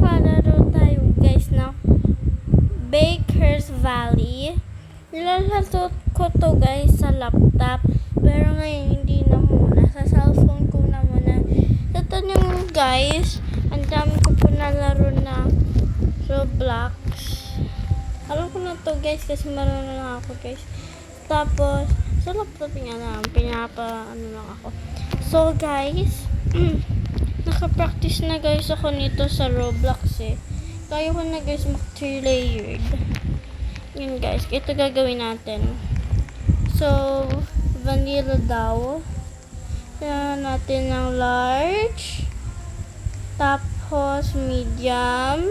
magkakalaro tayo guys ng Baker's Valley. Nilalaro ko to guys sa laptop. Pero ngayon hindi na muna. Sa cellphone ko na muna. Ito yung guys. Ang dami ko po nalaro na Roblox. Alam ko na to guys kasi marunong na ako guys. Tapos sa laptop nga lang. Lang ako. So guys. Naka-practice na guys ako nito sa Roblox eh. Kaya ko na guys mag 3-layered. Yun guys, ito gagawin natin. So, vanilla daw. Kailangan natin ng large. Tapos medium.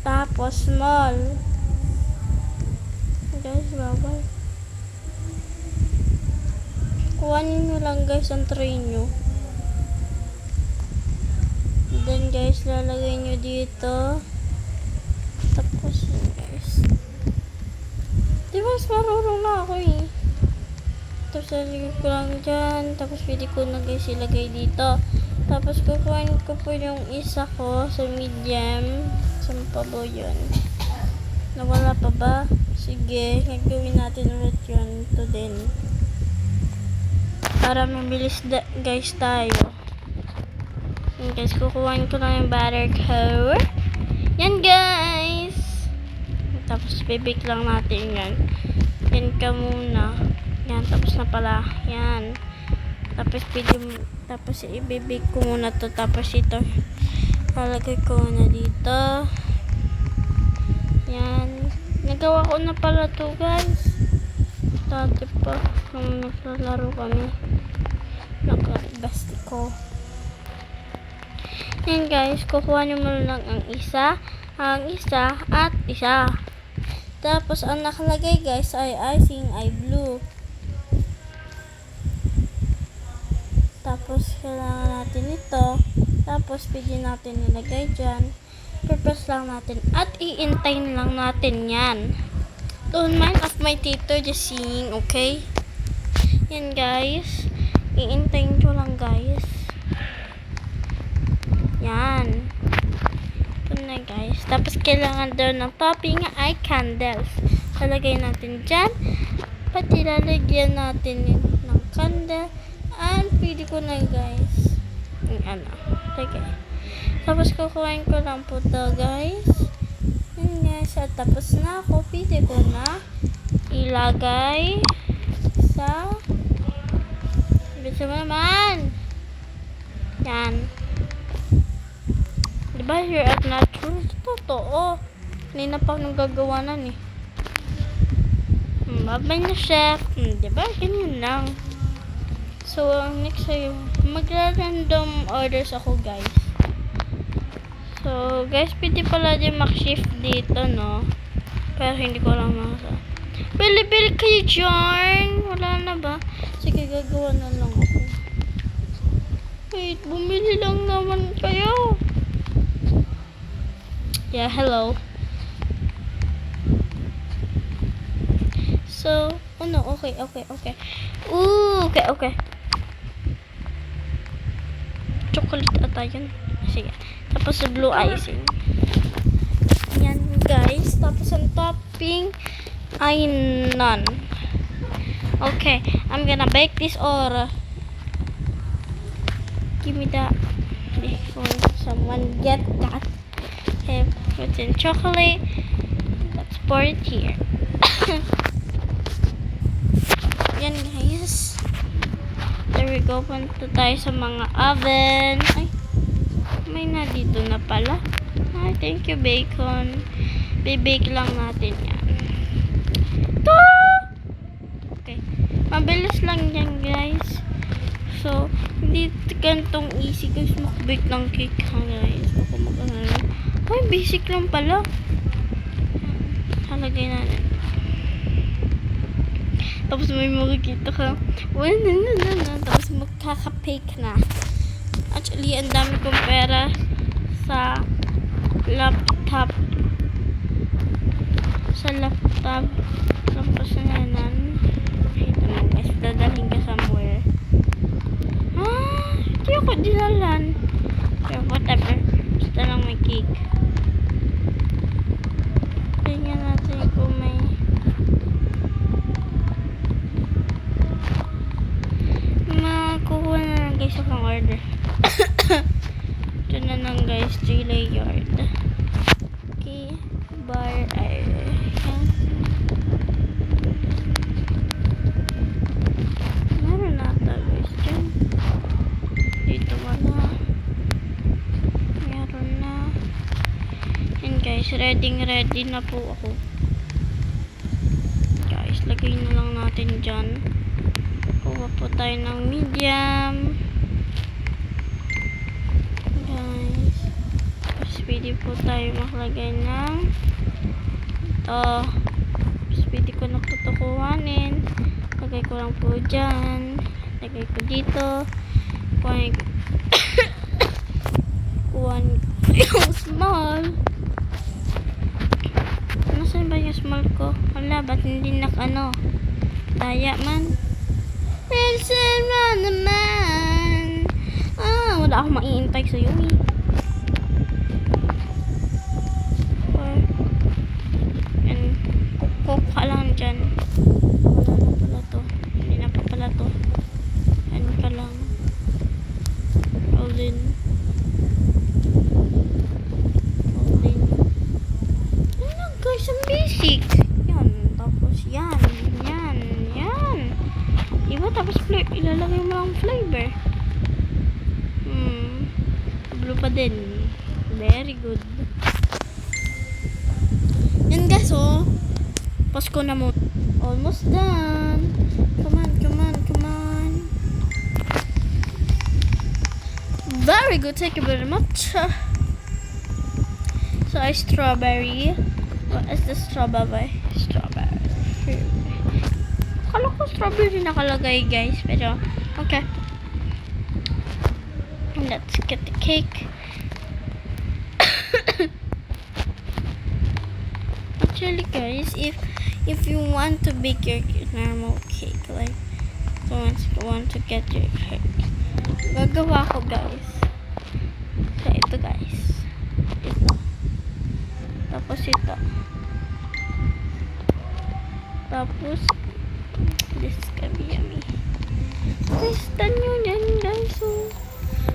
Tapos small. Guys, bawal. Kuhanin nyo lang guys ang tray nyo. Then guys, lalagay nyo dito. Tapos guys. Diba mas marunong na ako eh. Tapos lalagay ko lang dyan. Tapos pwede ko na guys ilagay dito. Tapos kukuhain ko po yung isa ko sa medium. Saan pa ba yun? Nawala pa ba? Sige, gagawin natin ulit yun. Ito din. Para mabilis guys tayo. Yan guys, kukuhain ko lang yung butter ko. Yan guys. Tapos bibake lang natin yan. Yan ka muna. Yan, tapos na pala. Yan. Tapos i-bake ko muna to. Tapos ito, lalagay ko na dito. Yan. Nagawa ko na pala to guys. Dati pa, nung naglalaro kami. Naka-basti ko. Yan guys, kukuha nyo muna lang ang isa, at isa. Tapos ang nakalagay guys ay icing ay blue. Tapos kailangan natin ito. Tapos pwede natin nilagay dyan. Purpose lang natin. At iintayin lang natin yan. Don't mind of my tito just singing, okay? Yan guys. Iintayin ko lang guys. Yan. Ito na guys. Tapos kailangan daw ng topping ay candles. Lalagay natin dyan. Pati lalagyan natin ng candle. And pwede ko na guys. Yung ano. Okay. Tapos kukuhain ko lang po ito guys. Yan guys. At tapos na ako. Pwede ko na ilagay sa bisa mo naman. Yan. Diba here at natural? Totoo. Kanina pa nung gagawa na eh. Babay na chef. Diba? Ganyan lang. So, ang next sa'yo, magla-random orders ako guys. So, guys, pwede pala din mag-shift dito, no? Pero hindi ko lang nasa. Bili-bili kayo dyan! Wala na ba? Sige, gagawa na lang ako. Wait, bumili lang naman kayo. Yeah, hello. So, oh no, okay. Ooh, okay. Chocolate ata yun. Sige. Tapos blue icing. Yan, guys. Tapos ang topping ay none. Okay, I'm gonna bake this or give me that. Before someone get that. Okay, put in chocolate. Let's pour it here. Yan guys. There we go. Punta tayo sa mga oven. Ay, may na dito na pala. Ay, thank you bacon. Bibake lang natin yan. Ito! Okay. Mabilis lang yan guys. So, hindi gantong easy guys mag-bake ng cake ha guys. Ako mag-ano. Ay, basic lang pala. Halagay natin. Tapos may makikita ka. Tapos magkaka-fake na. Actually, ang dami kong pera sa laptop. Tapos na yan. Ito na guys. Dadalhin ka somewhere. Hindi ako dinalan. Pero whatever. guys, 3 layered. Okay, bar ay yan. Meron na ata guys dyan. Dito wala. Meron na. And guys, ready na po ako. Guys, lagay na lang natin dyan. Kuha po tayo ng medium. Guys, mas pwede po tayo maglagay ng ito. Mas pwede ko na po ito kuhanin. Lagay ko lang po dyan. Lagay ko dito. Kuhanin ko yung small. Nasaan ba yung small ko? Wala, ba't hindi daya man. Wilson, run naman. Wala akong maiintay sa'yo eh. And kukuha lang dyan. Wala na pala to. Hindi na pa pala to. Yan ka lang. Hold in. Guys, ang basic. Yan. Tapos yan. Diba? Tapos ilalagay mo lang flavor. Blue pa din. Very good. Yan guys, oh. Pause ko na mo. Almost done. Come on. Very good. Thank you very much. So, strawberry. What is the strawberry? Akala ko strawberry nakalagay guys. Pero, okay. Let's get the cake. Actually guys, if you want to bake your normal cake, like, want to get your cake, gagawa ko guys. So, ito guys. Ito. Tapos ito. Tapos, this is gonna be yummy. Tastan nyo yan guys. So,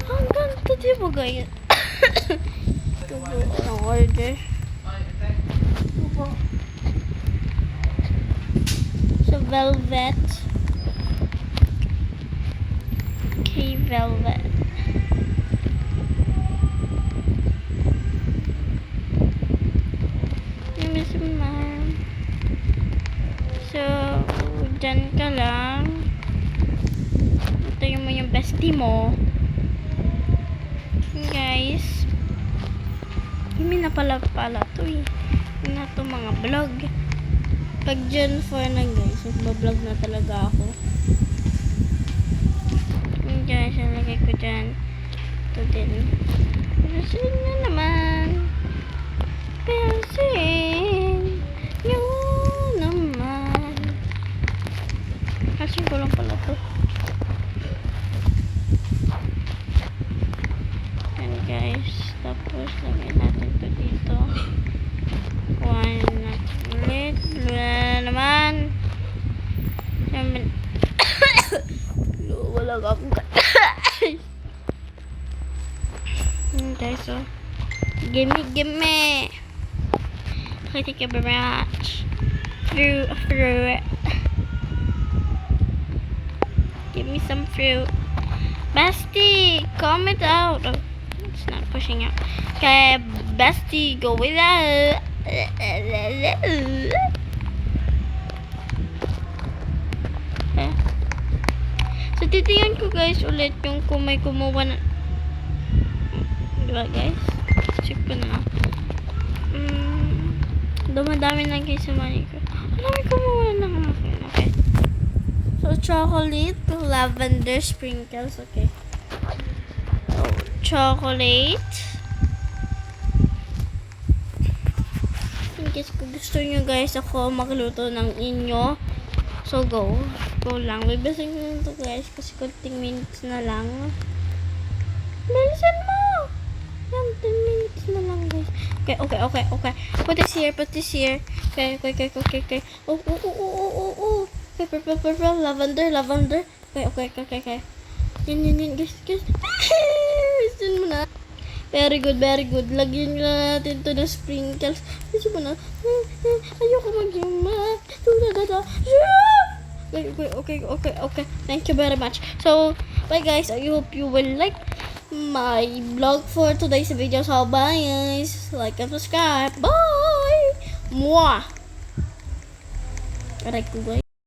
hanggang to diba guys? Ito po ang order. So, velvet. Okay, velvet. So, dyan ka lang. Ito mo yung bestie mo. Guys. Hindi na pala to eh. Hindi na to mga vlog. Pag June 4 na guys, magbablog na talaga ako. Guys, nalagay ko dyan. Ito din. Pansin na naman. Pansin. Yun naman. Kasi ko lang pala to. And guys, tapos lagay natin to dito. One natin ulit. Blue na naman. Wala akong guys, so gimme. Okay, thank you very much. Fruit. Give me some fruit. Bestie, comment out. Oh, it's not pushing out. Okay, bestie, go with that. Okay. So, titingnan ko guys ulit yung kung may kumuha na. Diba guys? Check ko na lang. Dumadami lang guys sa money ko. Alam mo kumuha na ng akin. Okay. So, chocolate, lavender sprinkles. Okay. So, chocolate. In case kung gusto nyo guys ako magluto ng inyo. So, go lang. Bibasing na ito guys kasi kunting minutes na lang. Bilisan mo! Yan, 10 minutes na lang guys. Okay. Put this here. Okay. Oh. Okay, purple. Lavender. Okay. Yan guys. Bilisan mo na. Very good, very good. Lagyan na natin to ng sprinkles. Kasi mo na, ayoko mag-yumak. Okay. Thank you very much. So, bye guys. I hope you will like my vlog for today's video. So, bye guys. Like and subscribe. Bye! Mwah! Aray ko guys.